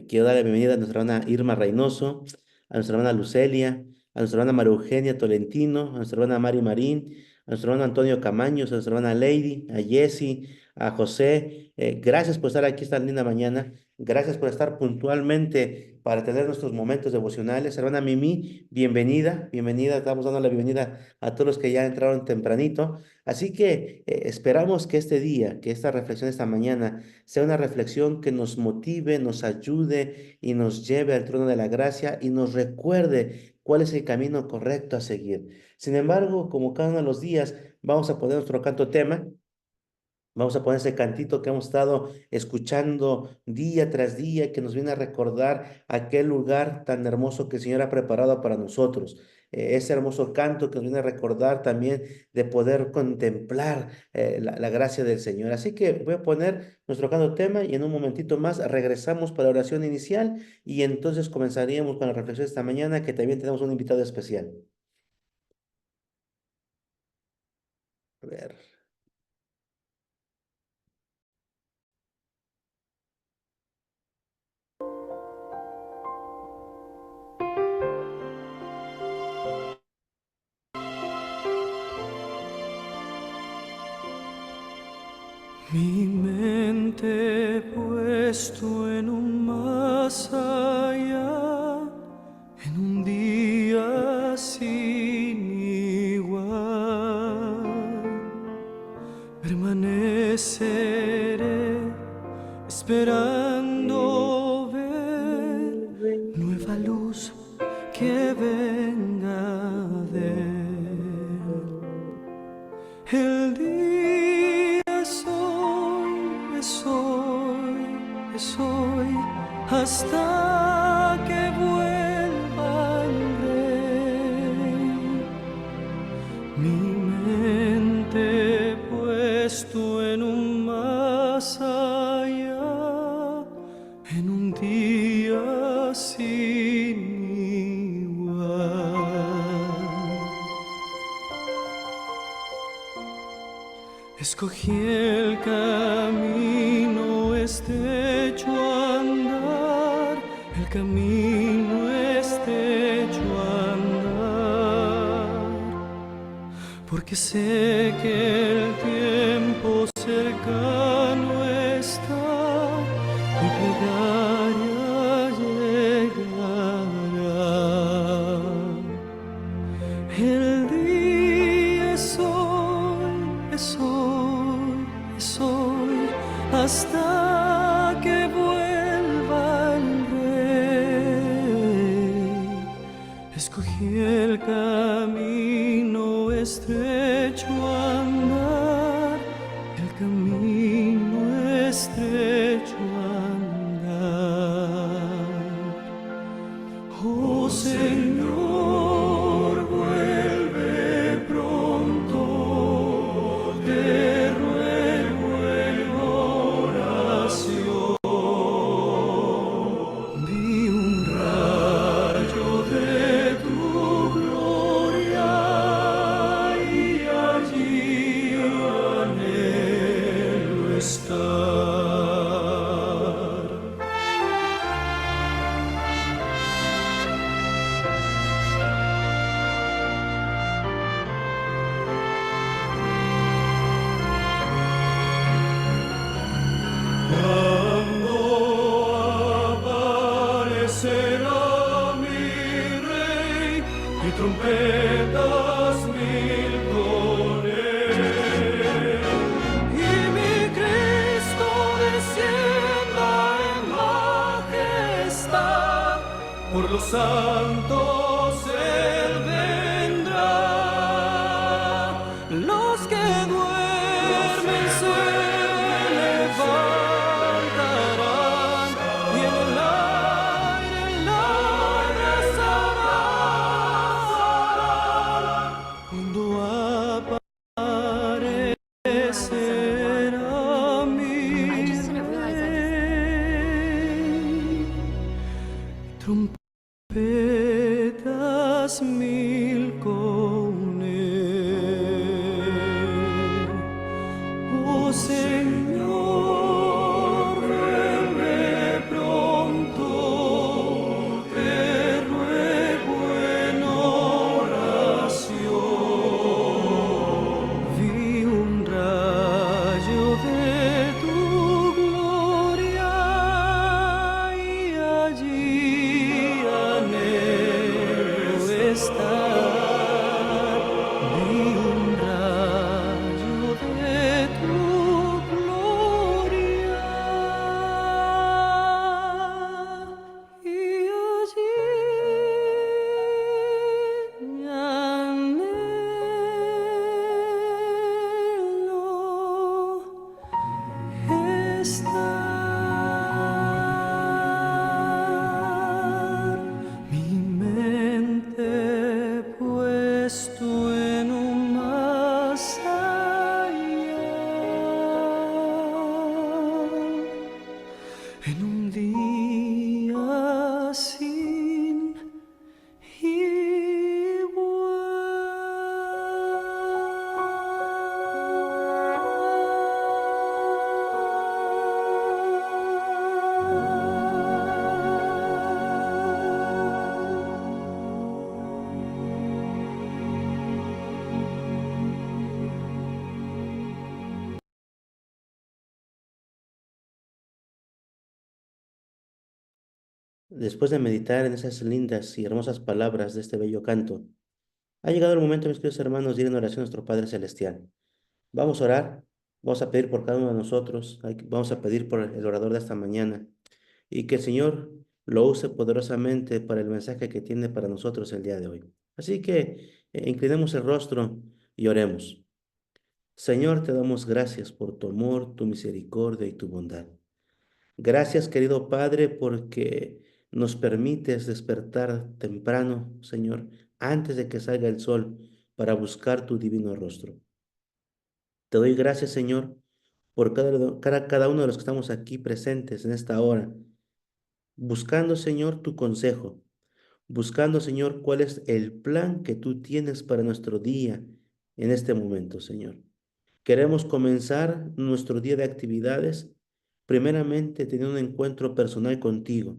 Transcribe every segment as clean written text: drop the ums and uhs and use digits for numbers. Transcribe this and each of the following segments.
Quiero dar la bienvenida a nuestra hermana Irma Reynoso, a nuestra hermana Lucelia, a nuestra hermana María Eugenia Tolentino, a nuestra hermana Mari Marín, a nuestro hermano Antonio Camaños, a nuestra hermana Lady, a Jesse, a José. Gracias por estar aquí esta linda mañana. Gracias por estar puntualmente para tener nuestros momentos devocionales. Hermana Mimi, bienvenida, bienvenida. Estamos dando la bienvenida a todos los que ya entraron tempranito. Así que esperamos que este día, que esta reflexión esta mañana, sea una reflexión que nos motive, nos ayude y nos lleve al trono de la gracia y nos recuerde cuál es el camino correcto a seguir. Sin embargo, como cada uno de los días, vamos a poner nuestro canto tema. Vamos a poner ese cantito que hemos estado escuchando día tras día, que nos viene a recordar aquel lugar tan hermoso que el Señor ha preparado para nosotros. Ese hermoso canto que nos viene a recordar también de poder contemplar la gracia del Señor. Así que voy a poner nuestro canto tema y en un momentito más regresamos para la oración inicial y entonces comenzaríamos con la reflexión de esta mañana, que también tenemos un invitado especial. A ver. Mi mente puesto en un más allá, en un día sin igual, permaneceré esperando ver nueva luz que venga de él. El día es hoy, hasta que vuelva el Rey. Mi mente puesto en un más allá, en un día sin igual. Escogí el camino estrecho a andar, el camino estrecho a andar, porque sé que el tiempo cercano está, mi plegaria llegará. El día es hoy, hasta que vuelva el Rey. Escogí el camino estrecho a andar, el camino estrecho a andar. Oh Señor, vuelve pronto, te ruego en oración. Vi un rayo de tu gloria y allí anhelo estar. Cuando aparecerá mi Rey y trompetas mil con él, y mi Cristo descienda en majestad, por los santos Él vendrá. Los que duermen se levantarán y en el aire estarán, cuando aparecerá mi Rey. Trompetas mil con él. Oh Señor, vuelve pronto. Después de meditar en esas lindas y hermosas palabras de este bello canto, ha llegado el momento, mis queridos hermanos, de ir en oración a nuestro Padre Celestial. Vamos a orar, vamos a pedir por cada uno de nosotros, vamos a pedir por el orador de esta mañana y que el Señor lo use poderosamente para el mensaje que tiene para nosotros el día de hoy. Así que inclinemos el rostro y oremos. Señor, te damos gracias por tu amor, tu misericordia y tu bondad. Gracias, querido Padre, porque nos permites despertar temprano, Señor, antes de que salga el sol, para buscar tu divino rostro. Te doy gracias, Señor, por cada uno de los que estamos aquí presentes en esta hora, buscando, Señor, tu consejo, buscando, Señor, cuál es el plan que tú tienes para nuestro día en este momento, Señor. Queremos comenzar nuestro día de actividades, primeramente teniendo un encuentro personal contigo,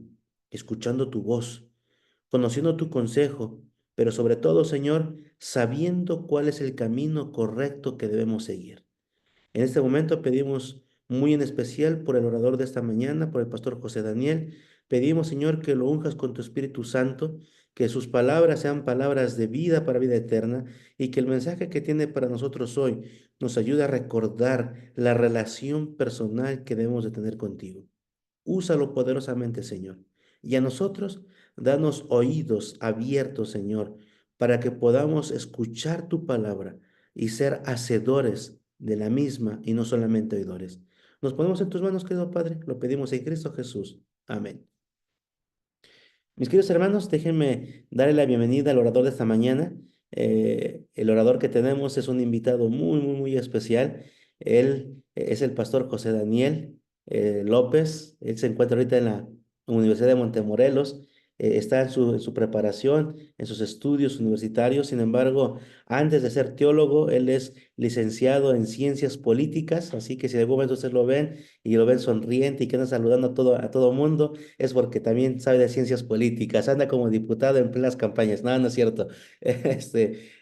escuchando tu voz, conociendo tu consejo, pero sobre todo, Señor, sabiendo cuál es el camino correcto que debemos seguir. En este momento pedimos muy en especial por el orador de esta mañana, por el pastor José Daniel. Pedimos, Señor, que lo unjas con tu Espíritu Santo, que sus palabras sean palabras de vida para vida eterna y que el mensaje que tiene para nosotros hoy nos ayude a recordar la relación personal que debemos de tener contigo. Úsalo poderosamente, Señor. Y a nosotros, danos oídos abiertos, Señor, para que podamos escuchar tu palabra y ser hacedores de la misma y no solamente oidores. Nos ponemos en tus manos, querido Padre, lo pedimos en Cristo Jesús. Amén. Mis queridos hermanos, déjenme darle la bienvenida al orador de esta mañana. El orador que tenemos es un invitado muy especial. Él es el pastor José Daniel López. Él se encuentra ahorita en la Universidad de Montemorelos. Está en su preparación, en sus estudios universitarios. Sin embargo, antes de ser teólogo, él es licenciado en ciencias políticas. Así que si de algún momento ustedes lo ven y lo ven sonriente y que anda saludando a todo mundo, es porque también sabe de ciencias políticas, anda como diputado en plenas campañas. No, no es cierto.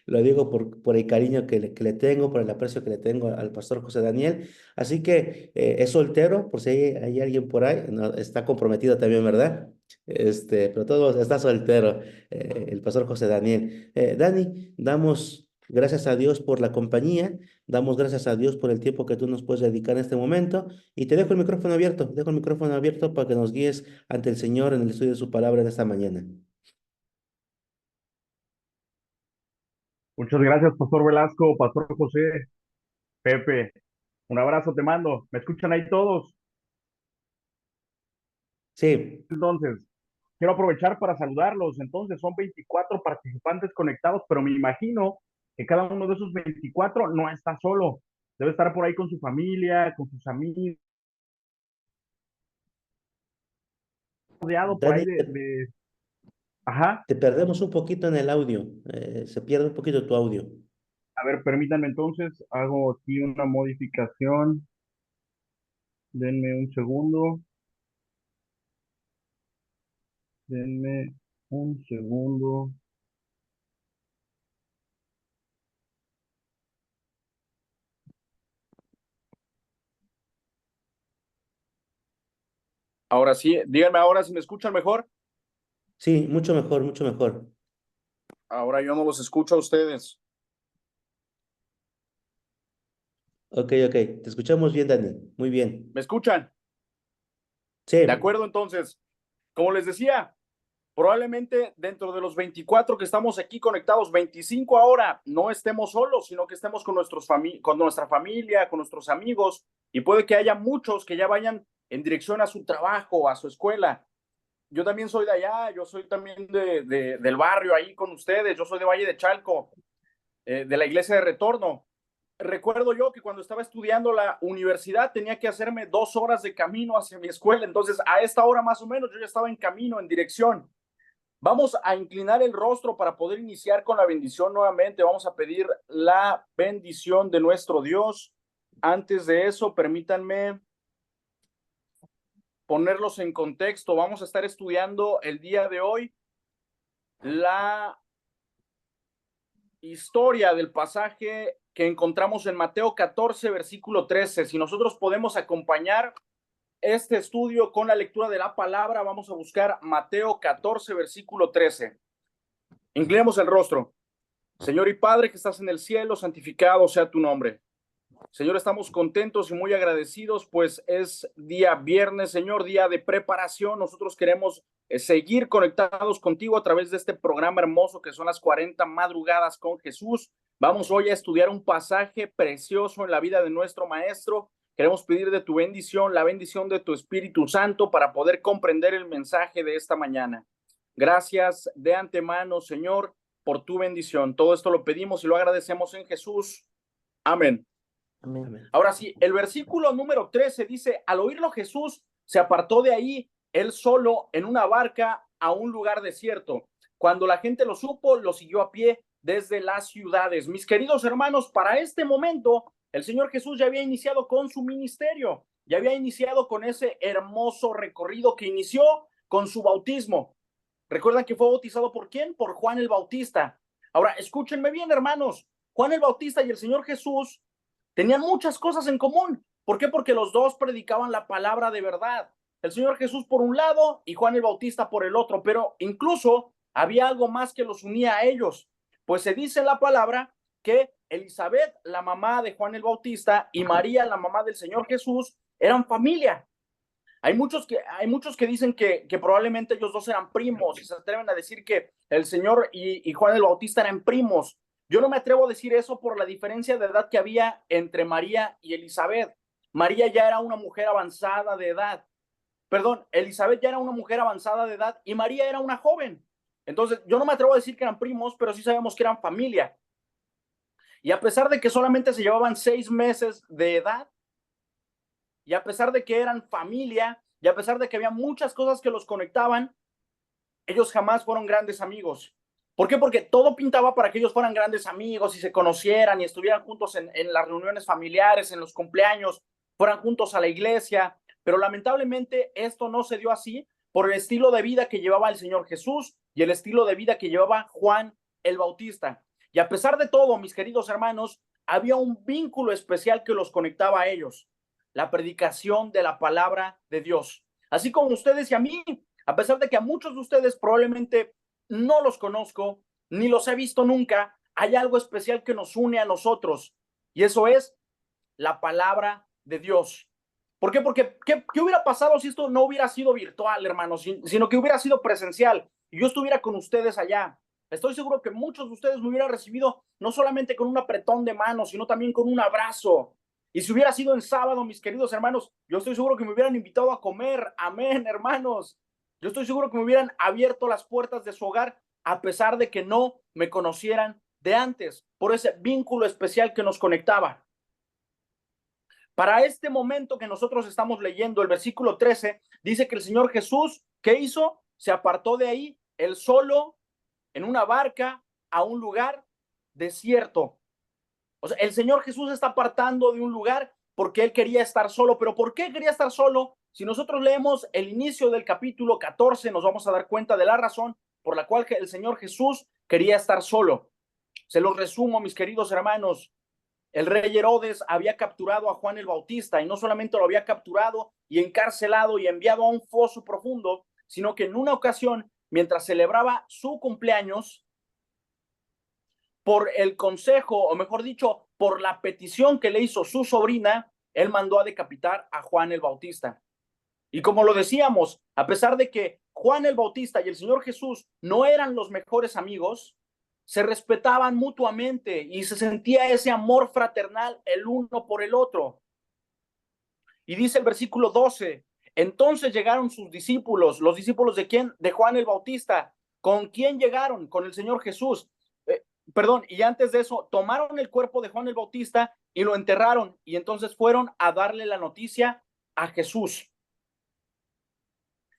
Lo digo por el cariño que le tengo, por el aprecio que le tengo al pastor José Daniel. Así que es soltero, por si hay alguien por ahí, no, está comprometido también, ¿verdad? Pero todo está soltero, el pastor José Daniel. Dani, damos gracias a Dios por la compañía, damos gracias a Dios por el tiempo que tú nos puedes dedicar en este momento. Y te dejo el micrófono abierto para que nos guíes ante el Señor en el estudio de su palabra de esta mañana. Muchas gracias, Pastor Velasco, Pastor José, Pepe. Un abrazo te mando. ¿Me escuchan ahí todos? Sí, Entonces, quiero aprovechar para saludarlos. Entonces, son 24 participantes conectados, pero me imagino que cada uno de esos 24 no está solo. Debe estar por ahí con su familia, con sus amigos, rodeado por Dani, ahí de... Ajá. te perdemos un poquito en el audio. Se pierde un poquito tu audio. A ver, permítanme entonces, hago aquí una modificación. Denme un segundo. Denme un segundo. Ahora sí, díganme ahora si me escuchan mejor. Sí, mucho mejor, mucho mejor. Ahora yo no los escucho a ustedes. Ok, te escuchamos bien, Dani. Muy bien. ¿Me escuchan? De Sí, acuerdo, entonces, como les decía, probablemente dentro de los 24 que estamos aquí conectados, 25 ahora, no estemos solos, sino que estemos con, con nuestra familia, con nuestros amigos, y puede que haya muchos que ya vayan en dirección a su trabajo, a su escuela. Yo también soy de allá, yo soy también del barrio ahí con ustedes, yo soy de Valle de Chalco, de la iglesia de Retorno. Recuerdo yo que cuando estaba estudiando la universidad tenía que hacerme 2 horas de camino hacia mi escuela, entonces a esta hora más o menos yo ya estaba en camino, en dirección. Vamos a inclinar el rostro para poder iniciar con la bendición nuevamente. Vamos a pedir la bendición de nuestro Dios. Antes de eso, permítanme ponerlos en contexto. Vamos a estar estudiando el día de hoy la historia del pasaje que encontramos en Mateo 14, versículo 13. Si nosotros podemos acompañar este estudio con la lectura de la palabra. Vamos a buscar Mateo 14, versículo 13. Inclinemos el rostro. Señor y Padre que estás en el cielo, santificado sea tu nombre. Señor, estamos contentos y muy agradecidos, pues es día viernes, Señor, día de preparación. Nosotros queremos seguir conectados contigo a través de este programa hermoso que son las 40 madrugadas con Jesús. Vamos hoy a estudiar un pasaje precioso en la vida de nuestro Maestro. Queremos pedir de tu bendición, la bendición de tu Espíritu Santo para poder comprender el mensaje de esta mañana. Gracias de antemano, Señor, por tu bendición. Todo esto lo pedimos y lo agradecemos en Jesús. Amén. Amén. Ahora sí, el versículo número 13 dice, al oírlo Jesús se apartó de ahí, él solo, en una barca a un lugar desierto. Cuando la gente lo supo, lo siguió a pie desde las ciudades. Mis queridos hermanos, para este momento, el Señor Jesús ya había iniciado con su ministerio, ya había iniciado con ese hermoso recorrido que inició con su bautismo. ¿Recuerdan que fue bautizado por quién? Por Juan el Bautista. Ahora, escúchenme bien, hermanos. Juan el Bautista y el Señor Jesús tenían muchas cosas en común. ¿Por qué? Porque los dos predicaban la palabra de verdad. El Señor Jesús por un lado y Juan el Bautista por el otro, pero incluso había algo más que los unía a ellos. Pues se dice en la palabra que Elizabeth, la mamá de Juan el Bautista, y María, la mamá del Señor Jesús, eran familia. Hay muchos que dicen que probablemente ellos dos eran primos y se atreven a decir que el Señor y Juan el Bautista eran primos. Yo no me atrevo a decir eso por la diferencia de edad que había entre María y Elizabeth. María ya era una mujer avanzada de edad. Perdón, Elizabeth ya era una mujer avanzada de edad y María era una joven. Entonces, yo no me atrevo a decir que eran primos, pero sí sabemos que eran familia. Y a pesar de que solamente se llevaban 6 meses de edad, y a pesar de que eran familia, y a pesar de que había muchas cosas que los conectaban, ellos jamás fueron grandes amigos. ¿Por qué? Porque todo pintaba para que ellos fueran grandes amigos y se conocieran y estuvieran juntos en las reuniones familiares, en los cumpleaños, fueran juntos a la iglesia. Pero lamentablemente esto no se dio así por el estilo de vida que llevaba el Señor Jesús y el estilo de vida que llevaba Juan el Bautista. Y a pesar de todo, mis queridos hermanos, había un vínculo especial que los conectaba a ellos: la predicación de la palabra de Dios. Así como ustedes y a mí, a pesar de que a muchos de ustedes probablemente no los conozco, ni los he visto nunca, hay algo especial que nos une a nosotros, y eso es la palabra de Dios. ¿Por qué? Porque ¿qué hubiera pasado si esto no hubiera sido virtual, hermanos, sino que hubiera sido presencial y yo estuviera con ustedes allá? Estoy seguro que muchos de ustedes me hubieran recibido no solamente con un apretón de manos, sino también con un abrazo. Y si hubiera sido en sábado, mis queridos hermanos, yo estoy seguro que me hubieran invitado a comer. Amén, hermanos. Yo estoy seguro que me hubieran abierto las puertas de su hogar, a pesar de que no me conocieran de antes, por ese vínculo especial que nos conectaba. Para este momento que nosotros estamos leyendo, el versículo 13, dice que el Señor Jesús, ¿qué hizo? Se apartó de ahí, él solo, en una barca, a un lugar desierto. O sea, el Señor Jesús está apartando de un lugar porque él quería estar solo. ¿Pero por qué quería estar solo? Si nosotros leemos el inicio del capítulo 14, nos vamos a dar cuenta de la razón por la cual el Señor Jesús quería estar solo. Se los resumo, mis queridos hermanos. El rey Herodes había capturado a Juan el Bautista, y no solamente lo había capturado y encarcelado y enviado a un foso profundo, sino que en una ocasión, mientras celebraba su cumpleaños, por el consejo, o mejor dicho, por la petición que le hizo su sobrina, él mandó a decapitar a Juan el Bautista. Y como lo decíamos, a pesar de que Juan el Bautista y el Señor Jesús no eran los mejores amigos, se respetaban mutuamente y se sentía ese amor fraternal el uno por el otro. Y dice el versículo 12, entonces llegaron sus discípulos. ¿Los discípulos de quién? De Juan el Bautista. ¿Con quién llegaron? Con el Señor Jesús. Y antes de eso, tomaron el cuerpo de Juan el Bautista y lo enterraron, y entonces fueron a darle la noticia a Jesús.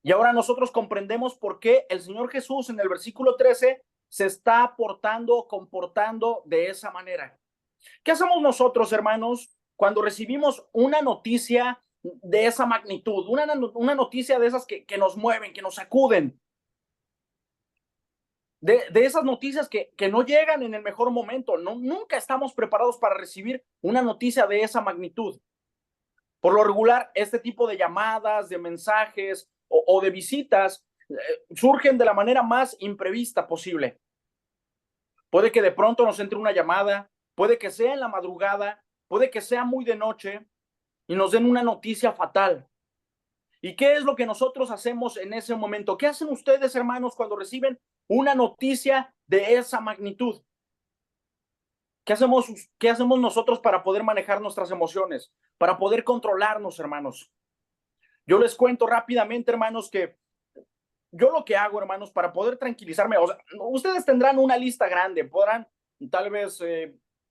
Y ahora nosotros comprendemos por qué el Señor Jesús en el versículo 13 se está comportando de esa manera. ¿Qué hacemos nosotros, hermanos, cuando recibimos una noticia de esa magnitud, una noticia de esas que nos mueven, que nos sacuden? De esas noticias que no llegan en el mejor momento. Nunca estamos preparados para recibir una noticia de esa magnitud. Por lo regular, este tipo de llamadas, de mensajes o de visitas surgen de la manera más imprevista posible. Puede que de pronto nos entre una llamada, puede que sea en la madrugada, puede que sea muy de noche y nos den una noticia fatal. ¿Y qué es lo que nosotros hacemos en ese momento? ¿Qué hacen ustedes, hermanos, cuando reciben una noticia de esa magnitud? ¿Qué hacemos nosotros para poder manejar nuestras emociones? Para poder controlarnos, hermanos. Yo les cuento rápidamente, hermanos, que yo lo que hago, hermanos, para poder tranquilizarme, o sea, ustedes tendrán una lista grande, podrán tal vez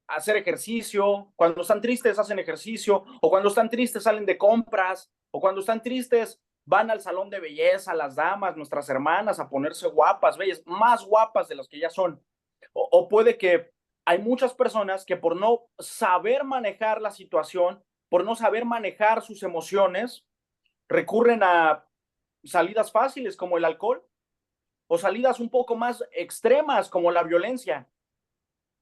hacer ejercicio, cuando están tristes hacen ejercicio, o cuando están tristes salen de compras, o cuando están tristes van al salón de belleza, las damas, nuestras hermanas, a ponerse guapas, bellas, más guapas de las que ya son. O puede que hay muchas personas que por no saber manejar la situación, por no saber manejar sus emociones, recurren a salidas fáciles como el alcohol o salidas un poco más extremas como la violencia.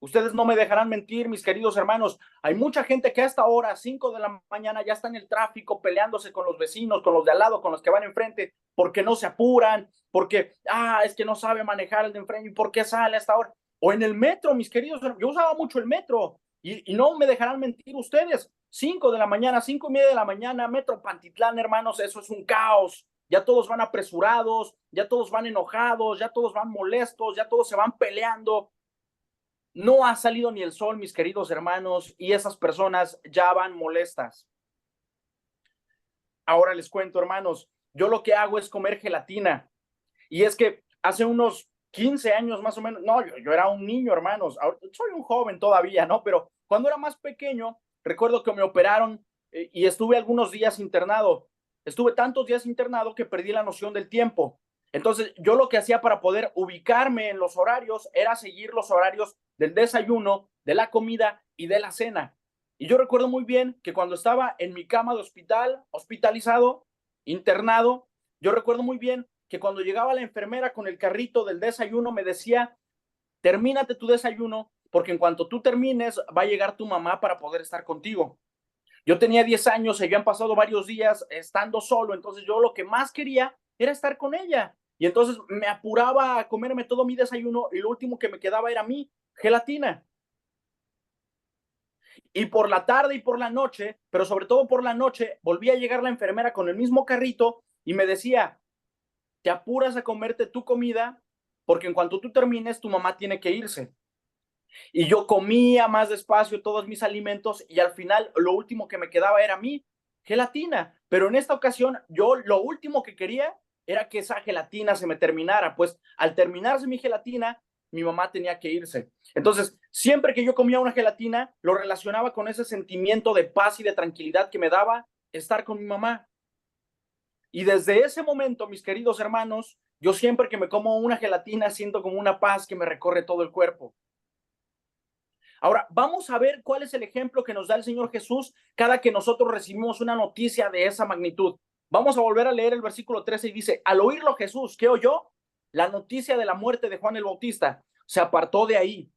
Ustedes no me dejarán mentir, mis queridos hermanos. Hay mucha gente que a esta hora, 5 de la mañana, ya está en el tráfico peleándose con los vecinos, con los de al lado, con los que van enfrente, porque no se apuran, porque, es que no sabe manejar el de enfrente, ¿y por qué sale a esta hora? O en el metro, mis queridos hermanos. Yo usaba mucho el metro y no me dejarán mentir ustedes. 5 de la mañana, 5:30 de la mañana, Metro Pantitlán, hermanos, eso es un caos. Ya todos van apresurados, ya todos van enojados, ya todos van molestos, ya todos se van peleando. No ha salido ni el sol, mis queridos hermanos, y esas personas ya van molestas. Ahora les cuento, hermanos, yo lo que hago es comer gelatina. Y es que hace unos 15 años más o menos, no, yo era un niño, hermanos, soy un joven todavía, ¿no? Pero cuando era más pequeño, recuerdo que me operaron y estuve algunos días internado. Estuve tantos días internado que perdí la noción del tiempo. Entonces, yo lo que hacía para poder ubicarme en los horarios era seguir los horarios del desayuno, de la comida y de la cena. Y yo recuerdo muy bien que cuando estaba en mi cama de hospital, hospitalizado, internado, yo recuerdo muy bien que cuando llegaba la enfermera con el carrito del desayuno me decía, termínate tu desayuno, porque en cuanto tú termines va a llegar tu mamá para poder estar contigo. Yo tenía 10 años, se habían pasado varios días estando solo, entonces yo lo que más quería era estar con ella. Y entonces me apuraba a comerme todo mi desayuno y lo último que me quedaba era mi gelatina. Y por la tarde y por la noche, pero sobre todo por la noche, volvía a llegar la enfermera con el mismo carrito y me decía, te apuras a comerte tu comida porque en cuanto tú termines, tu mamá tiene que irse. Y yo comía más despacio todos mis alimentos y al final lo último que me quedaba era mi gelatina. Pero en esta ocasión yo lo último que quería era que esa gelatina se me terminara, pues al terminarse mi gelatina, mi mamá tenía que irse. Entonces, siempre que yo comía una gelatina, lo relacionaba con ese sentimiento de paz y de tranquilidad que me daba estar con mi mamá. Y desde ese momento, mis queridos hermanos, yo siempre que me como una gelatina siento como una paz que me recorre todo el cuerpo. Ahora, vamos a ver cuál es el ejemplo que nos da el Señor Jesús cada que nosotros recibimos una noticia de esa magnitud. Vamos a volver a leer el versículo 13 y dice, al oírlo Jesús, ¿qué oyó? La noticia de la muerte de Juan el Bautista. Se apartó de ahí,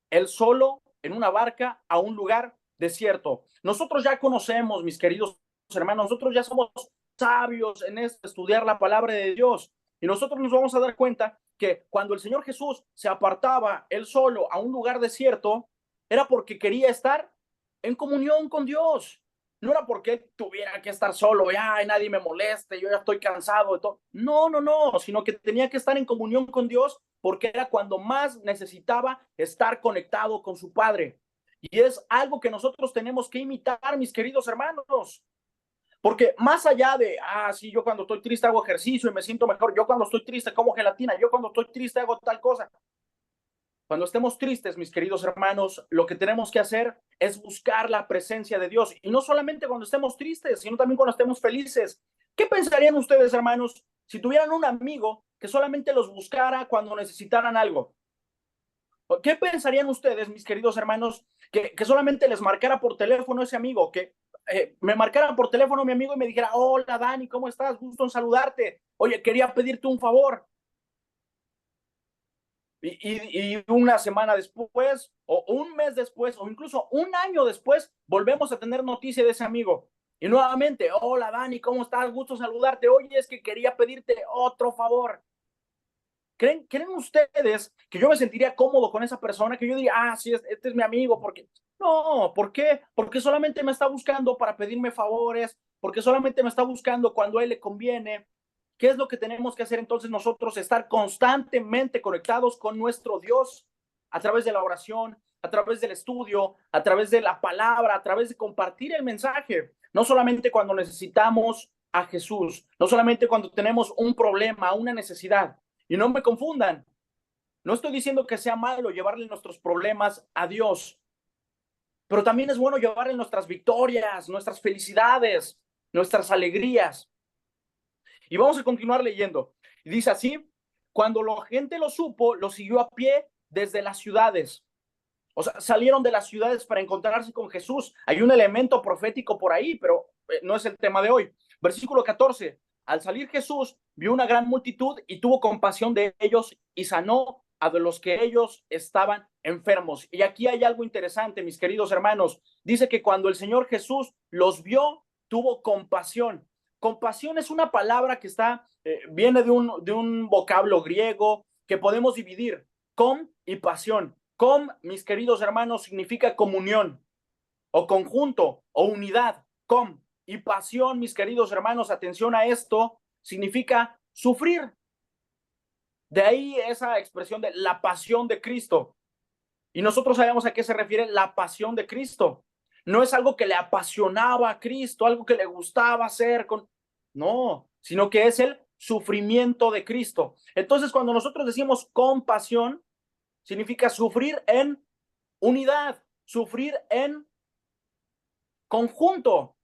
él solo, en una barca, a un lugar desierto. Nosotros ya conocemos, mis queridos hermanos, nosotros ya somos sabios en estudiar la palabra de Dios. Y nosotros nos vamos a dar cuenta que cuando el Señor Jesús se apartaba él solo a un lugar desierto, era porque quería estar en comunión con Dios. No era porque tuviera que estar solo, y nadie me moleste, yo ya estoy cansado de todo. No, no, no, sino que tenía que estar en comunión con Dios porque era cuando más necesitaba estar conectado con su Padre. Y es algo que nosotros tenemos que imitar, mis queridos hermanos. Porque más allá de, sí, yo cuando estoy triste hago ejercicio y me siento mejor, yo cuando estoy triste como gelatina, yo cuando estoy triste hago tal cosa. Cuando estemos tristes, mis queridos hermanos, lo que tenemos que hacer es buscar la presencia de Dios. Y no solamente cuando estemos tristes, sino también cuando estemos felices. ¿Qué pensarían ustedes, hermanos, si tuvieran un amigo que solamente los buscara cuando necesitaran algo? ¿Qué pensarían ustedes, mis queridos hermanos, que solamente les marcara por teléfono ese amigo, que me marcara por teléfono mi amigo y me dijera, hola Dani, ¿cómo estás? Gusto en saludarte. Oye, quería pedirte un favor. Y una semana después, o un mes después, o incluso un año después, volvemos a tener noticia de ese amigo. Y nuevamente, hola Dani, ¿cómo estás? Gusto saludarte. Oye, es que quería pedirte otro favor. ¿Creen ustedes que yo me sentiría cómodo con esa persona? Que yo diría, ah, sí, este es mi amigo, porque... No, ¿por qué? Porque solamente me está buscando para pedirme favores, porque solamente me está buscando cuando a él le conviene. ¿Qué es lo que tenemos que hacer entonces nosotros? Estar constantemente conectados con nuestro Dios a través de la oración, a través del estudio, a través de la palabra, a través de compartir el mensaje. No solamente cuando necesitamos a Jesús, no solamente cuando tenemos un problema, una necesidad. Y no me confundan, no estoy diciendo que sea malo llevarle nuestros problemas a Dios, pero también es bueno llevarle nuestras victorias, nuestras felicidades, nuestras alegrías. Y vamos a continuar leyendo. Y dice así, cuando la gente lo supo, lo siguió a pie desde las ciudades. O sea, salieron de las ciudades para encontrarse con Jesús. Hay un elemento profético por ahí, pero no es el tema de hoy. Versículo 14. Al salir Jesús, vio una gran multitud y tuvo compasión de ellos y sanó a de los que ellos estaban enfermos. Y aquí hay algo interesante, mis queridos hermanos. Dice que cuando el Señor Jesús los vio, tuvo compasión. Compasión es una palabra que viene de un vocablo griego que podemos dividir, com y pasión. Com, mis queridos hermanos, significa comunión o conjunto o unidad. Com. Y pasión, mis queridos hermanos, atención a esto, significa sufrir. De ahí esa expresión de la pasión de Cristo. Y nosotros sabemos a qué se refiere la pasión de Cristo. No es algo que le apasionaba a Cristo, algo que le gustaba hacer No, sino que es el sufrimiento de Cristo. Entonces, cuando nosotros decimos compasión, significa sufrir en unidad, sufrir en conjunto,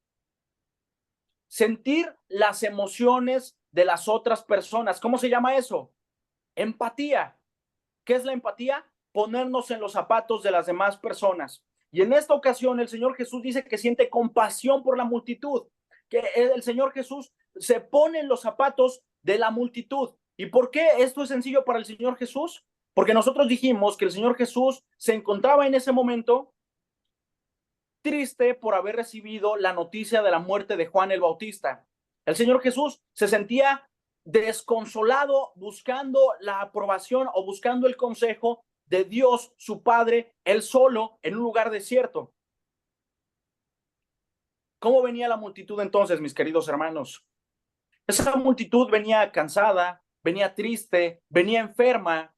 sentir las emociones de las otras personas. ¿Cómo se llama eso? Empatía. ¿Qué es la empatía? Ponernos en los zapatos de las demás personas. Y en esta ocasión el Señor Jesús dice que siente compasión por la multitud, que el Señor Jesús se pone en los zapatos de la multitud. ¿Y por qué esto es sencillo para el Señor Jesús? Porque nosotros dijimos que el Señor Jesús se encontraba en ese momento triste por haber recibido la noticia de la muerte de Juan el Bautista. El Señor Jesús se sentía desconsolado buscando la aprobación o buscando el consejo de Dios, su Padre, él solo en un lugar desierto. ¿Cómo venía la multitud entonces, mis queridos hermanos? Esa multitud venía cansada, venía triste, venía enferma.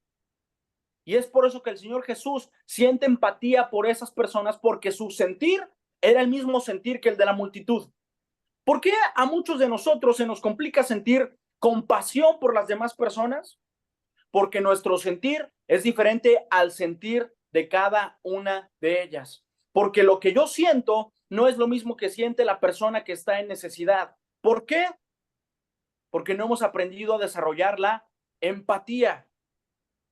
Y es por eso que el Señor Jesús siente empatía por esas personas, porque su sentir era el mismo sentir que el de la multitud. ¿Por qué a muchos de nosotros se nos complica sentir compasión por las demás personas? Porque nuestro sentir es diferente al sentir de cada una de ellas. Porque lo que yo siento no es lo mismo que siente la persona que está en necesidad. ¿Por qué? Porque no hemos aprendido a desarrollar la empatía.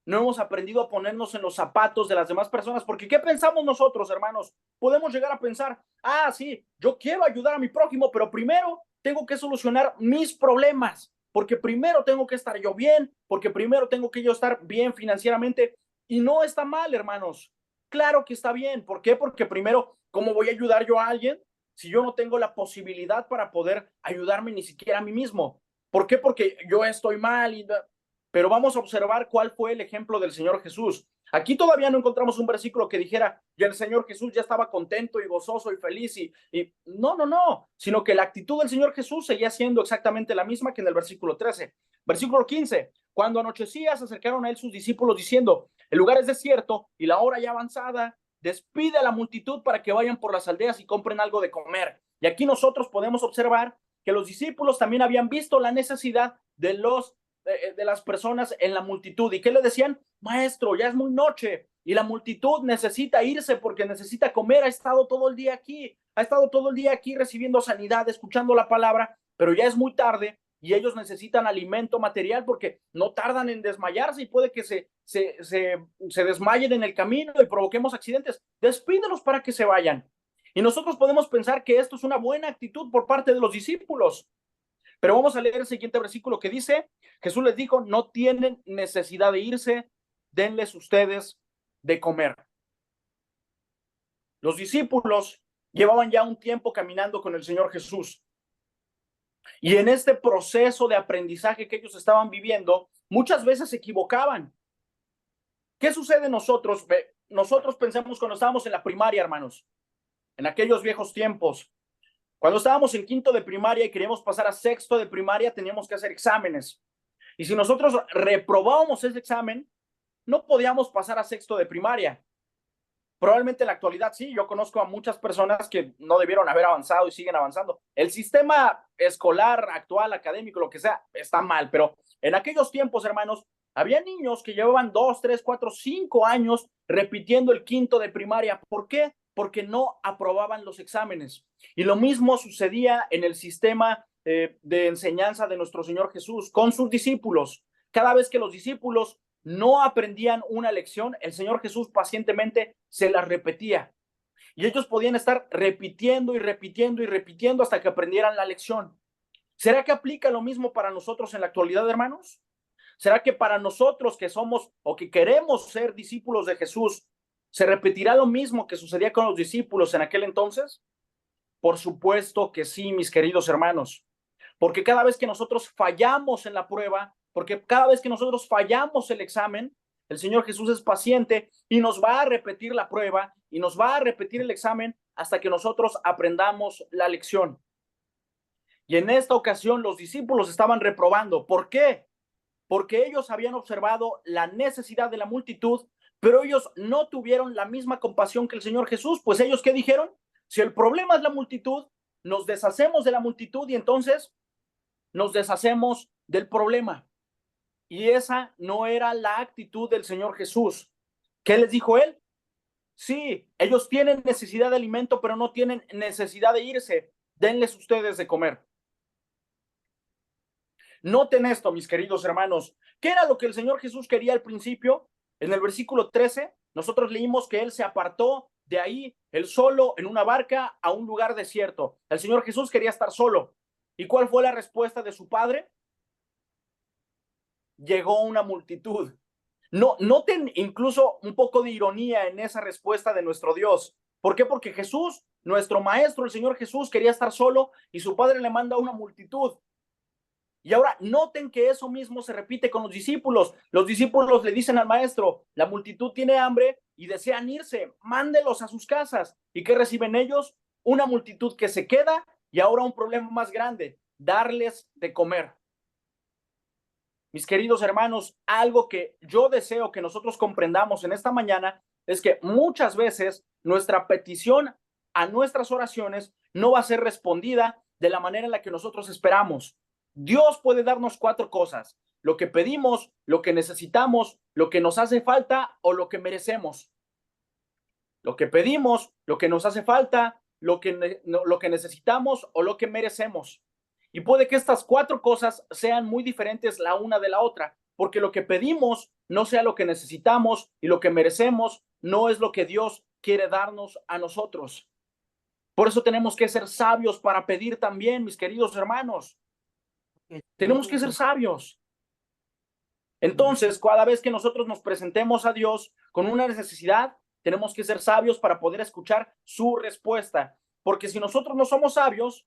No hemos aprendido a ponernos en los zapatos de las demás personas, porque ¿qué pensamos nosotros, hermanos? Podemos llegar a pensar, ah, sí, yo quiero ayudar a mi prójimo, pero primero tengo que solucionar mis problemas, porque primero tengo que estar yo bien, porque primero tengo que yo estar bien financieramente, y no está mal, hermanos. Claro que está bien. ¿Por qué? Porque primero, ¿cómo voy a ayudar yo a alguien si yo no tengo la posibilidad para poder ayudarme ni siquiera a mí mismo? ¿Por qué? Porque yo estoy mal y... Pero vamos a observar cuál fue el ejemplo del Señor Jesús. Aquí todavía no encontramos un versículo que dijera, y el Señor Jesús ya estaba contento y gozoso y feliz, no, sino que la actitud del Señor Jesús seguía siendo exactamente la misma que en el versículo 13. Versículo 15, cuando anochecía se acercaron a él sus discípulos diciendo, el lugar es desierto y la hora ya avanzada, despide a la multitud para que vayan por las aldeas y compren algo de comer. Y aquí nosotros podemos observar que los discípulos también habían visto la necesidad de las personas en la multitud. ¿Y qué le decían? Maestro, ya es muy noche y la multitud necesita irse porque necesita comer. Ha estado todo el día aquí recibiendo sanidad, escuchando la palabra, pero ya es muy tarde y ellos necesitan alimento material porque no tardan en desmayarse y puede que se desmayen en el camino y provoquemos accidentes. Despídelos para que se vayan. Y nosotros podemos pensar que esto es una buena actitud por parte de los discípulos. Pero vamos a leer el siguiente versículo que dice, Jesús les dijo, no tienen necesidad de irse, denles ustedes de comer. Los discípulos Llevaban ya un tiempo caminando con el Señor Jesús. Y en este proceso de aprendizaje que ellos estaban viviendo, muchas veces se equivocaban. ¿Qué sucede nosotros? Nosotros pensamos cuando estábamos en la primaria, hermanos, en aquellos viejos tiempos. Cuando estábamos en quinto de primaria y queríamos pasar a sexto de primaria, teníamos que hacer exámenes. Y si nosotros reprobábamos ese examen, no podíamos pasar a sexto de primaria. Probablemente en la actualidad sí, yo conozco a muchas personas que no debieron haber avanzado y siguen avanzando. El sistema escolar actual, académico, lo que sea, está mal, pero en aquellos tiempos, hermanos, había niños que llevaban 2, 3, 4, 5 años repitiendo el quinto de primaria. ¿Por qué? Porque no aprobaban los exámenes. Y lo mismo sucedía en el sistema de enseñanza de nuestro Señor Jesús con sus discípulos. Cada vez que los discípulos no aprendían una lección, el Señor Jesús pacientemente se las repetía. Y ellos podían estar repitiendo y repitiendo y repitiendo hasta que aprendieran la lección. ¿Será que aplica lo mismo para nosotros en la actualidad, hermanos? ¿Será que para nosotros que somos o que queremos ser discípulos de Jesús, se repetirá lo mismo que sucedía con los discípulos en aquel entonces? Por supuesto que sí, mis queridos hermanos. Porque cada vez que nosotros fallamos en la prueba, porque cada vez que nosotros fallamos el examen, el Señor Jesús es paciente y nos va a repetir la prueba y nos va a repetir el examen hasta que nosotros aprendamos la lección. Y en esta ocasión los discípulos estaban reprobando. ¿Por qué? Porque ellos habían observado la necesidad de la multitud, pero ellos no tuvieron la misma compasión que el Señor Jesús. Pues ellos, ¿qué dijeron? Si el problema es la multitud, nos deshacemos de la multitud y entonces nos deshacemos del problema. Y esa no era la actitud del Señor Jesús. ¿Qué les dijo él? Sí, ellos tienen necesidad de alimento, pero no tienen necesidad de irse. Denles ustedes de comer. Noten esto, mis queridos hermanos. ¿Qué era lo que el Señor Jesús quería al principio? En el versículo 13, nosotros leímos que él se apartó de ahí, él solo, en una barca, a un lugar desierto. El Señor Jesús quería estar solo. ¿Y cuál fue la respuesta de su padre? Llegó una multitud. No, noten incluso un poco de ironía en esa respuesta de nuestro Dios. ¿Por qué? Porque Jesús, nuestro maestro, el Señor Jesús, quería estar solo y su padre le manda una multitud. Y ahora noten que eso mismo se repite con los discípulos. Los discípulos le dicen al maestro, la multitud tiene hambre y desean irse, mándelos a sus casas. ¿Y qué reciben ellos? Una multitud que se queda y ahora un problema más grande, darles de comer. Mis queridos hermanos, algo que yo deseo que nosotros comprendamos en esta mañana es que muchas veces nuestra petición a nuestras oraciones no va a ser respondida de la manera en la que nosotros esperamos. Dios puede darnos 4 cosas: lo que pedimos, lo que necesitamos, lo que nos hace falta o lo que merecemos. Lo que pedimos, lo que nos hace falta, lo que necesitamos o lo que merecemos. Y puede que estas 4 cosas sean muy diferentes la una de la otra, porque lo que pedimos no sea lo que necesitamos y lo que merecemos no es lo que Dios quiere darnos a nosotros. Por eso tenemos que ser sabios para pedir también, mis queridos hermanos. Tenemos que ser sabios. Entonces, cada vez que nosotros nos presentemos a Dios con una necesidad, tenemos que ser sabios para poder escuchar su respuesta. Porque si nosotros no somos sabios,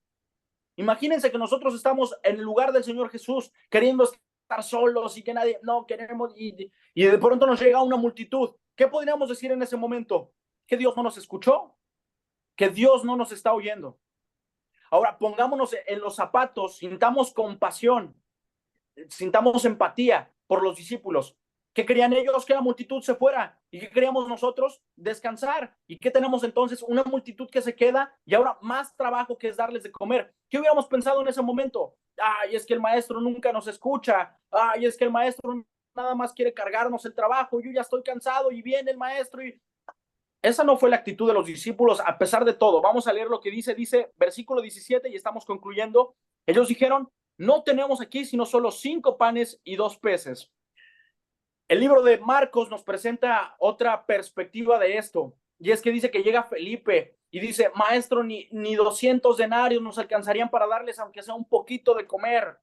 imagínense que nosotros estamos en el lugar del Señor Jesús, queriendo estar solos y que nadie, no queremos, y de pronto nos llega una multitud. ¿Qué podríamos decir en ese momento? ¿Que Dios no nos escuchó? ¿Que Dios no nos está oyendo? Ahora, pongámonos en los zapatos, sintamos compasión, sintamos empatía por los discípulos. ¿Qué querían ellos? Que la multitud se fuera. ¿Y qué queríamos nosotros? Descansar. ¿Y qué tenemos entonces? Una multitud que se queda y ahora más trabajo que es darles de comer. ¿Qué hubiéramos pensado en ese momento? Ay, es que el maestro nunca nos escucha. Ay, es que el maestro nada más quiere cargarnos el trabajo. Yo ya estoy cansado y viene el maestro y... Esa no fue la actitud de los discípulos a pesar de todo. Vamos a leer lo que dice versículo 17 y estamos concluyendo. Ellos dijeron, no tenemos aquí sino solo 5 panes y 2 peces. El libro de Marcos nos presenta otra perspectiva de esto, y es que dice que llega Felipe y dice, maestro, ni 200 denarios nos alcanzarían para darles aunque sea un poquito de comer.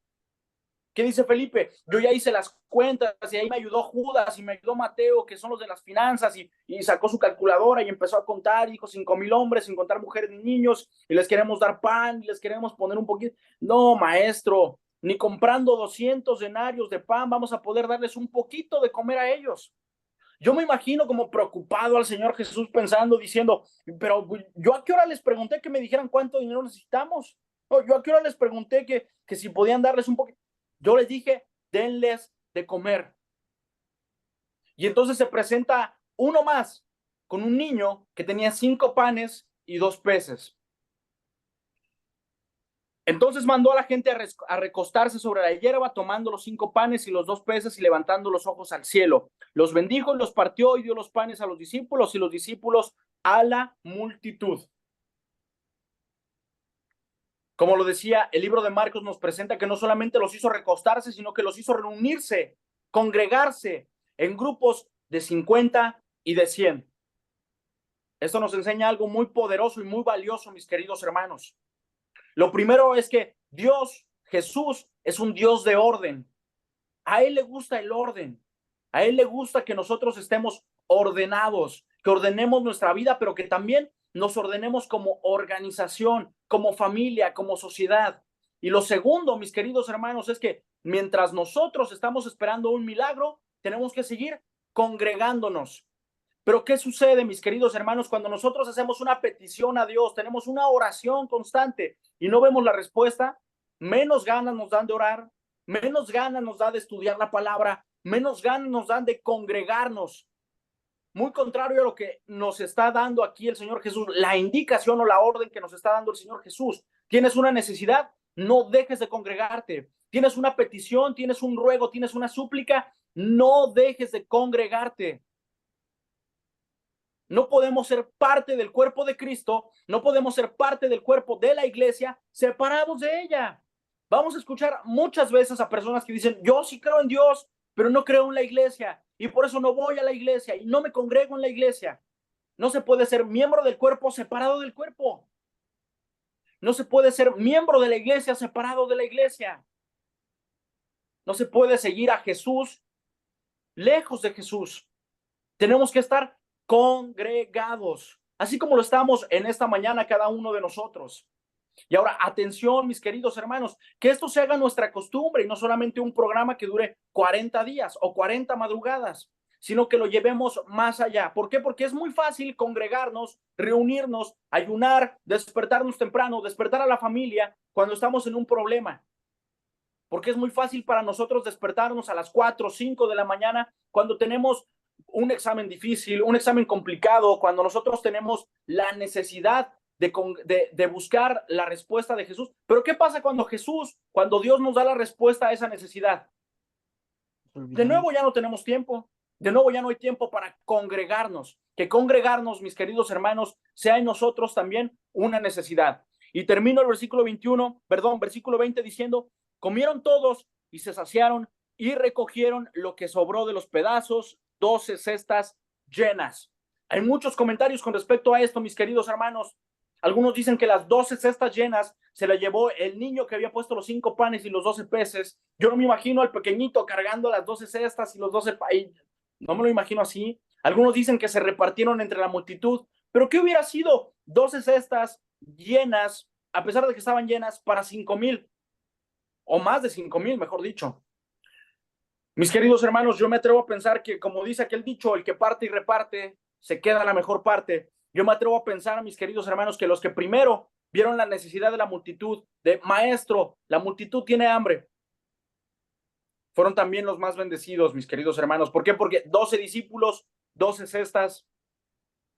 ¿Qué dice Felipe? Yo ya hice las cuentas y ahí me ayudó Judas y me ayudó Mateo, que son los de las finanzas, y sacó su calculadora y empezó a contar, y dijo 5,000 hombres, sin contar mujeres ni niños, y les queremos dar pan, y les queremos poner un poquito. No, maestro, ni comprando 200 denarios de pan vamos a poder darles un poquito de comer a ellos. Yo me imagino como preocupado al Señor Jesús pensando, diciendo, pero yo a qué hora les pregunté que me dijeran cuánto dinero necesitamos. No, yo a qué hora les pregunté que si podían darles un poquito. Yo les dije, denles de comer. Y entonces se presenta uno más con un niño que tenía 5 panes y 2 peces. Entonces mandó a la gente a recostarse sobre la hierba, tomando los 5 panes y los 2 peces y levantando los ojos al cielo. Los bendijo y los partió y dio los panes a los discípulos y los discípulos a la multitud. Como lo decía, el libro de Marcos nos presenta que no solamente los hizo recostarse, sino que los hizo reunirse, congregarse en grupos de 50 y de 100. Esto nos enseña algo muy poderoso y muy valioso, mis queridos hermanos. Lo primero es que Dios, Jesús, es un Dios de orden. A Él le gusta el orden. A Él le gusta que nosotros estemos ordenados, que ordenemos nuestra vida, pero que también nos ordenemos como organización, como familia, como sociedad. Y lo segundo, mis queridos hermanos, es que mientras nosotros estamos esperando un milagro, tenemos que seguir congregándonos. Pero ¿qué sucede, mis queridos hermanos, cuando nosotros hacemos una petición a Dios, tenemos una oración constante y no vemos la respuesta? Menos ganas nos dan de orar, menos ganas nos da de estudiar la palabra, menos ganas nos dan de congregarnos. Muy contrario a lo que nos está dando aquí el Señor Jesús, la indicación o la orden que nos está dando el Señor Jesús. ¿Tienes una necesidad? No dejes de congregarte. ¿Tienes una petición? ¿Tienes un ruego? ¿Tienes una súplica? No dejes de congregarte. No podemos ser parte del cuerpo de Cristo, no podemos ser parte del cuerpo de la iglesia separados de ella. Vamos a escuchar muchas veces a personas que dicen, yo sí creo en Dios, pero no creo en la iglesia y por eso no voy a la iglesia y no me congrego en la iglesia. No se puede ser miembro del cuerpo separado del cuerpo. No se puede ser miembro de la iglesia separado de la iglesia. No se puede seguir a Jesús lejos de Jesús. Tenemos que estar congregados, así como lo estamos en esta mañana cada uno de nosotros. Y ahora, atención, mis queridos hermanos, que esto se haga nuestra costumbre y no solamente un programa que dure 40 días o 40 madrugadas, sino que lo llevemos más allá. ¿Por qué? Porque es muy fácil congregarnos, reunirnos, ayunar, despertarnos temprano, despertar a la familia cuando estamos en un problema. Porque es muy fácil para nosotros despertarnos a las 4 o 5 de la mañana cuando tenemos un examen difícil, un examen complicado, cuando nosotros tenemos la necesidad de buscar la respuesta de Jesús. Pero ¿qué pasa cuando Dios nos da la respuesta a esa necesidad? De nuevo ya no tenemos tiempo, de nuevo ya no hay tiempo para congregarnos. Que congregarnos, mis queridos hermanos, sea en nosotros también una necesidad. Y termino el versículo 20 diciendo, comieron todos y se saciaron y recogieron lo que sobró de los pedazos, 12 cestas llenas. Hay muchos comentarios con respecto a esto, mis queridos hermanos. Algunos dicen que las 12 cestas llenas se las llevó el niño que había puesto los 5 panes y los 12 peces. Yo no me imagino al pequeñito cargando las 12 cestas y los 12 panes. No me lo imagino así. Algunos dicen que se repartieron entre la multitud. Pero ¿qué hubiera sido 12 cestas llenas, a pesar de que estaban llenas, para 5,000? O más de 5,000, mejor dicho. Mis queridos hermanos, yo me atrevo a pensar que, como dice aquel dicho, el que parte y reparte, se queda la mejor parte. Yo me atrevo a pensar, mis queridos hermanos, que los que primero vieron la necesidad de la multitud, de maestro, la multitud tiene hambre, fueron también los más bendecidos, mis queridos hermanos. ¿Por qué? Porque 12 discípulos, 12 cestas.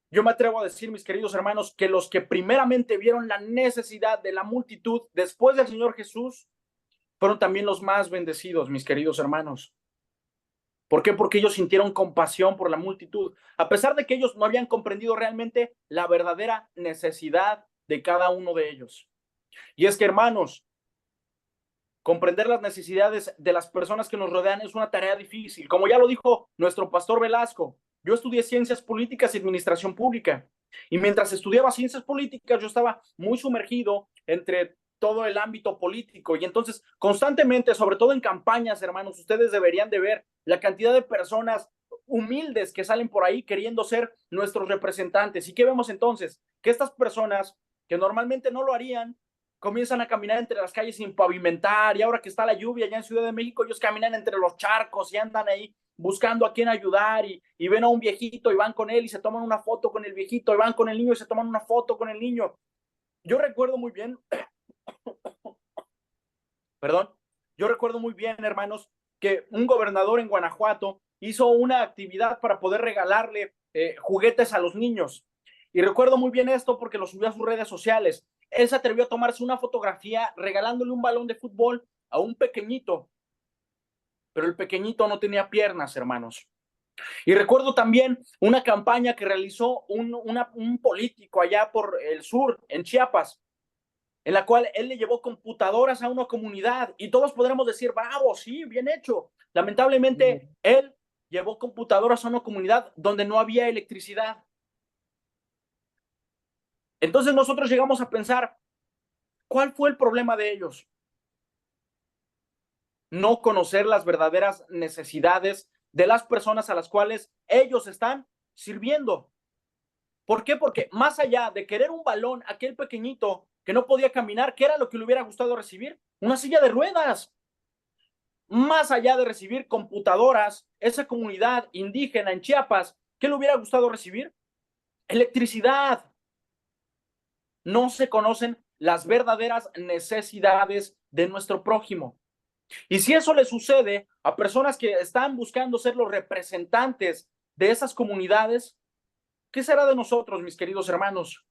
Yo me atrevo a decir, mis queridos hermanos, que los que primeramente vieron la necesidad de la multitud después del Señor Jesús, fueron también los más bendecidos, mis queridos hermanos. ¿Por qué? Porque ellos sintieron compasión por la multitud, a pesar de que ellos no habían comprendido realmente la verdadera necesidad de cada uno de ellos. Y es que, hermanos, comprender las necesidades de las personas que nos rodean es una tarea difícil. Como ya lo dijo nuestro pastor Velasco, yo estudié Ciencias Políticas y Administración Pública. Y mientras estudiaba Ciencias Políticas, yo estaba muy sumergido entre todo el ámbito político. Y entonces, constantemente, sobre todo en campañas, hermanos, ustedes deberían de ver la cantidad de personas humildes que salen por ahí queriendo ser nuestros representantes. ¿Y qué vemos entonces? Que estas personas que normalmente no lo harían, comienzan a caminar entre las calles sin pavimentar, y ahora que está la lluvia allá en Ciudad de México, ellos caminan entre los charcos y andan ahí buscando a quién ayudar, y ven a un viejito y van con él y se toman una foto con el viejito, y van con el niño y se toman una foto con el niño. Yo recuerdo muy bien, perdón, yo recuerdo muy bien, hermanos, que un gobernador en Guanajuato hizo una actividad para poder regalarle juguetes a los niños. Y recuerdo muy bien esto porque lo subió a sus redes sociales. Él se atrevió a tomarse una fotografía regalándole un balón de fútbol a un pequeñito, pero el pequeñito no tenía piernas, hermanos. Y recuerdo también una campaña que realizó un político allá por el sur, en Chiapas, en la cual él le llevó computadoras a una comunidad, y todos podremos decir, bravo, sí, bien hecho. Lamentablemente, él llevó computadoras a una comunidad donde no había electricidad. Entonces nosotros llegamos a pensar, ¿cuál fue el problema de ellos? No conocer las verdaderas necesidades de las personas a las cuales ellos están sirviendo. ¿Por qué? Porque más allá de querer un balón, aquel pequeñito que no podía caminar, ¿qué era lo que le hubiera gustado recibir? Una silla de ruedas. Más allá de recibir computadoras, esa comunidad indígena en Chiapas, ¿qué le hubiera gustado recibir? Electricidad. No se conocen las verdaderas necesidades de nuestro prójimo. Y si eso le sucede a personas que están buscando ser los representantes de esas comunidades, ¿qué será de nosotros, mis queridos hermanos?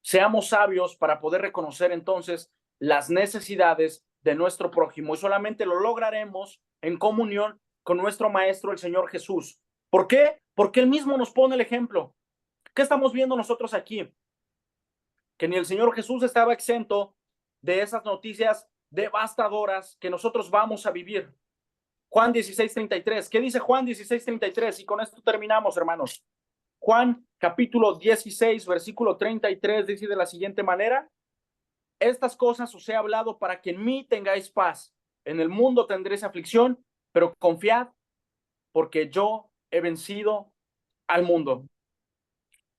Seamos sabios para poder reconocer entonces las necesidades de nuestro prójimo, y solamente lo lograremos en comunión con nuestro Maestro, el Señor Jesús. ¿Por qué? Porque Él mismo nos pone el ejemplo. ¿Qué estamos viendo nosotros aquí? Que ni el Señor Jesús estaba exento de esas noticias devastadoras que nosotros vamos a vivir. Juan 16:33. ¿Qué dice Juan 16:33? Y con esto terminamos, hermanos. Juan capítulo 16, versículo 33 dice de la siguiente manera: estas cosas os he hablado para que en mí tengáis paz. En el mundo tendréis aflicción, pero confiad, porque yo he vencido al mundo.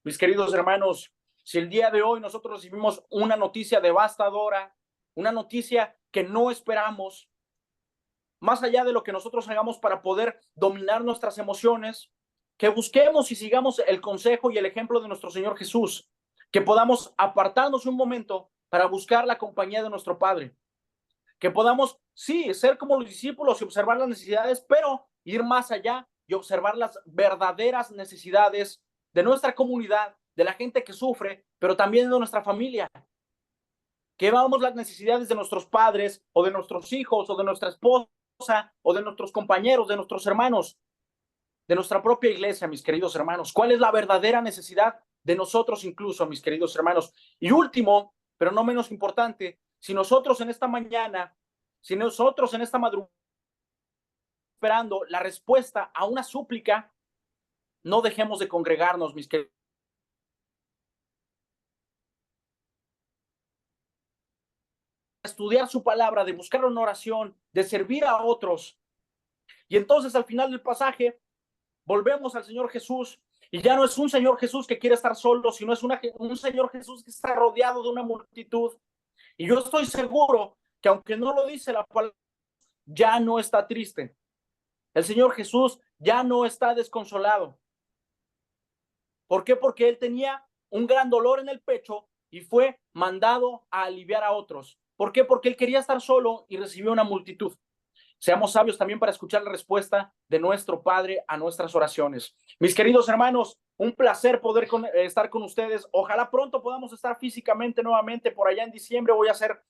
Mis queridos hermanos, si el día de hoy nosotros recibimos una noticia devastadora, una noticia que no esperamos, más allá de lo que nosotros hagamos para poder dominar nuestras emociones, que busquemos y sigamos el consejo y el ejemplo de nuestro Señor Jesús, que podamos apartarnos un momento para buscar la compañía de nuestro Padre, que podamos, sí, ser como los discípulos y observar las necesidades, pero ir más allá y observar las verdaderas necesidades de nuestra comunidad, de la gente que sufre, pero también de nuestra familia. Que veamos las necesidades de nuestros padres, o de nuestros hijos, o de nuestra esposa, o de nuestros compañeros, de nuestros hermanos, de nuestra propia iglesia, mis queridos hermanos. ¿Cuál es la verdadera necesidad de nosotros incluso, mis queridos hermanos? Y último, pero no menos importante, si nosotros en esta mañana, si nosotros en esta madrugada esperando la respuesta a una súplica, no dejemos de congregarnos, mis queridos. Estudiar su palabra, de buscar una oración, de servir a otros. Y entonces al final del pasaje volvemos al Señor Jesús, y ya no es un Señor Jesús que quiere estar solo, sino es un Señor Jesús que está rodeado de una multitud. Y yo estoy seguro que aunque no lo dice la palabra, ya no está triste. El Señor Jesús ya no está desconsolado. ¿Por qué? Porque Él tenía un gran dolor en el pecho y fue mandado a aliviar a otros. ¿Por qué? Porque Él quería estar solo y recibió una multitud. Seamos sabios también para escuchar la respuesta de nuestro Padre a nuestras oraciones. Mis queridos hermanos, un placer poder estar con ustedes. Ojalá pronto podamos estar físicamente nuevamente. Por allá en diciembre voy a hacer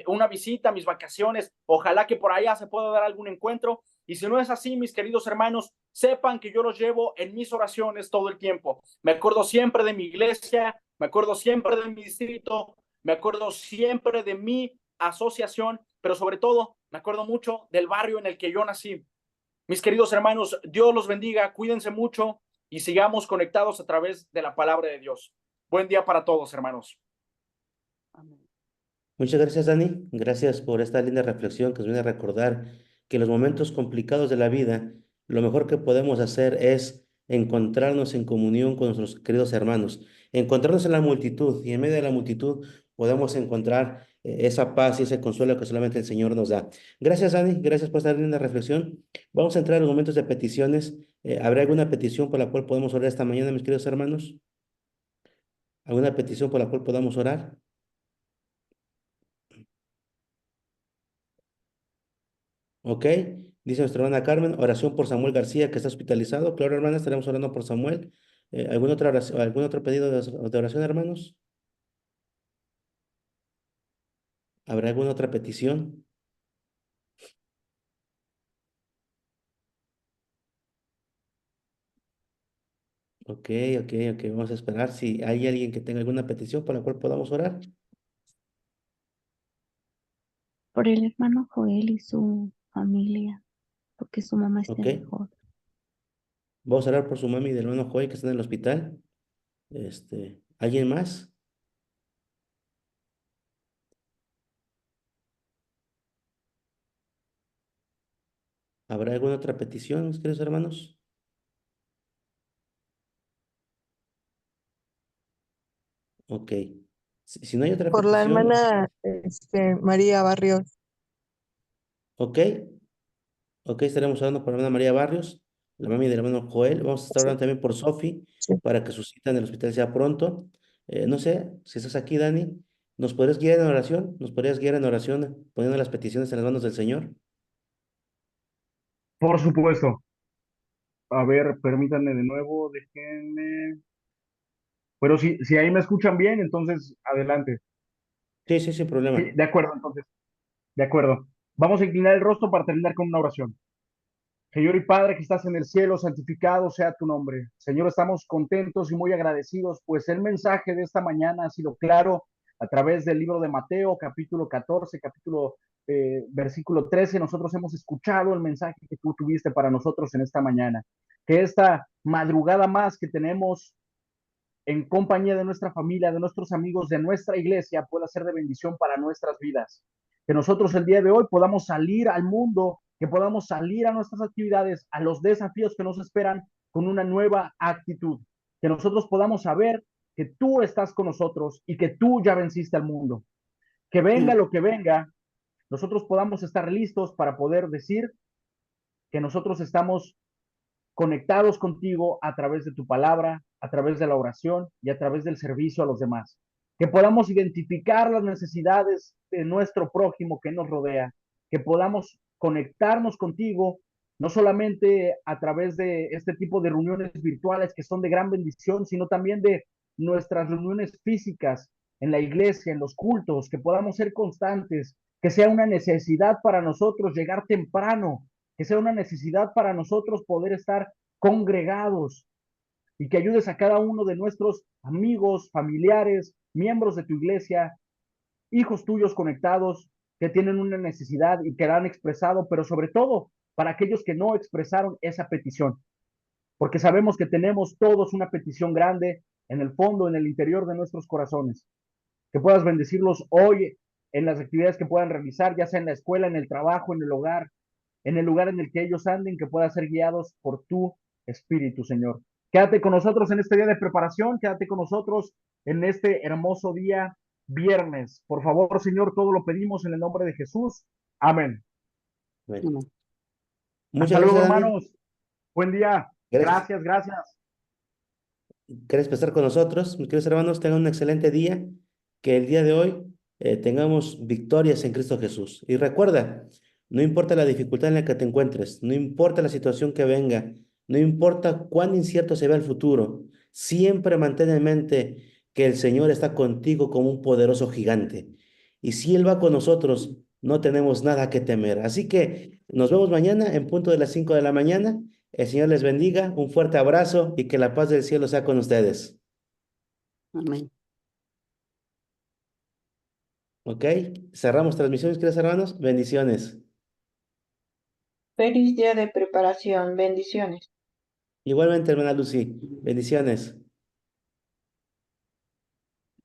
una visita, mis vacaciones. Ojalá que por allá se pueda dar algún encuentro. Y si no es así, mis queridos hermanos, sepan que yo los llevo en mis oraciones todo el tiempo. Me acuerdo siempre de mi iglesia, me acuerdo siempre de mi distrito, me acuerdo siempre de mi asociación, pero sobre todo me acuerdo mucho del barrio en el que yo nací. Mis queridos hermanos, Dios los bendiga, cuídense mucho y sigamos conectados a través de la palabra de Dios. Buen día para todos, hermanos. Amén. Muchas gracias, Dani. Gracias por esta linda reflexión que nos viene a recordar que en los momentos complicados de la vida, lo mejor que podemos hacer es encontrarnos en comunión con nuestros queridos hermanos, encontrarnos en la multitud y en medio de la multitud podemos encontrar esa paz y ese consuelo que solamente el Señor nos da. Gracias, Dani. Gracias por esta linda reflexión. Vamos a entrar en los momentos de peticiones. ¿Habrá alguna petición por la cual podamos orar esta mañana, mis queridos hermanos? ¿Alguna petición por la cual podamos orar? Ok, dice nuestra hermana Carmen, oración por Samuel García, que está hospitalizado. Claro, hermana, estaremos orando por Samuel. ¿Alguna otra oración, algún otro pedido de oración, hermanos? ¿Habrá alguna otra petición? Ok, ok. Vamos a esperar si hay alguien que tenga alguna petición por la cual podamos orar. Por el hermano Joel y su familia, porque su mamá esté Ok, mejor. vamos a orar por su mami y del hermano Joey que está en el hospital. ¿Alguien más? ¿Habrá alguna otra petición, mis queridos hermanos? Ok. Si no hay otra Por la petición, hermana María Barrios. ok. Ok, estaremos orando por la hermana María Barrios, la mami del hermano Joel. Vamos a estar Sí, orando también por Sofi, sí. para que su cita en el hospital sea pronto. No sé, si estás aquí, Dani, ¿nos podrías guiar en oración? ¿Nos podrías guiar en oración poniendo las peticiones en las manos del Señor? Por supuesto. A ver, permítanme de nuevo, déjenme. Pero si ahí me escuchan bien, entonces adelante. Sí, sí, sin Sí, problema. de acuerdo, entonces, de acuerdo. Vamos a inclinar el rostro para terminar con una oración. Señor y Padre que estás en el cielo, santificado sea tu nombre. Señor, estamos contentos y muy agradecidos, pues el mensaje de esta mañana ha sido claro a través del libro de Mateo, capítulo 14, versículo 13. Nosotros hemos escuchado el mensaje que tú tuviste para nosotros en esta mañana. Que esta madrugada más que tenemos en compañía de nuestra familia, de nuestros amigos, de nuestra iglesia, pueda ser de bendición para nuestras vidas. Que nosotros el día de hoy podamos salir al mundo, que podamos salir a nuestras actividades, a los desafíos que nos esperan con una nueva actitud. Que nosotros podamos saber que tú estás con nosotros y que tú ya venciste al mundo. Que venga lo que venga, nosotros podamos estar listos para poder decir que nosotros estamos conectados contigo a través de tu palabra, a través de la oración y a través del servicio a los demás. Que podamos identificar las necesidades de nuestro prójimo que nos rodea, que podamos conectarnos contigo, no solamente a través de este tipo de reuniones virtuales que son de gran bendición, sino también de nuestras reuniones físicas en la iglesia, en los cultos, que podamos ser constantes, que sea una necesidad para nosotros llegar temprano, que sea una necesidad para nosotros poder estar congregados y que ayudes a cada uno de nuestros amigos, familiares, miembros de tu iglesia, hijos tuyos conectados que tienen una necesidad y que la han expresado, pero sobre todo para aquellos que no expresaron esa petición, porque sabemos que tenemos todos una petición grande en el fondo, en el interior de nuestros corazones. Que puedas bendecirlos hoy en las actividades que puedan realizar, ya sea en la escuela, en el trabajo, en el hogar, en el lugar en el que ellos anden, que puedan ser guiados por tu Espíritu, Señor. Quédate con nosotros en este día de preparación, quédate con nosotros en este hermoso día viernes. Por favor, Señor, todo lo pedimos en el nombre de Jesús. Amén. Bueno, Hasta muchas luego, gracias, Dani. hermanos. Buen día. Gracias, Gracias, gracias. gracias por estar con nosotros. Mis queridos hermanos, tengan un excelente día. Que el día de hoy tengamos victorias en Cristo Jesús. Y recuerda, no importa la dificultad en la que te encuentres, no importa la situación que venga, no importa cuán incierto se vea el futuro, siempre mantén en mente que el Señor está contigo como un poderoso gigante. Y si Él va con nosotros, no tenemos nada que temer. Así que nos vemos mañana en punto de las 5 de la mañana. El Señor les bendiga, un fuerte abrazo y que la paz del cielo sea con ustedes. Amén. ¿Ok? Cerramos transmisiones, queridos hermanos. Bendiciones. Feliz día de preparación. Bendiciones. Igualmente, hermana Lucy. Bendiciones.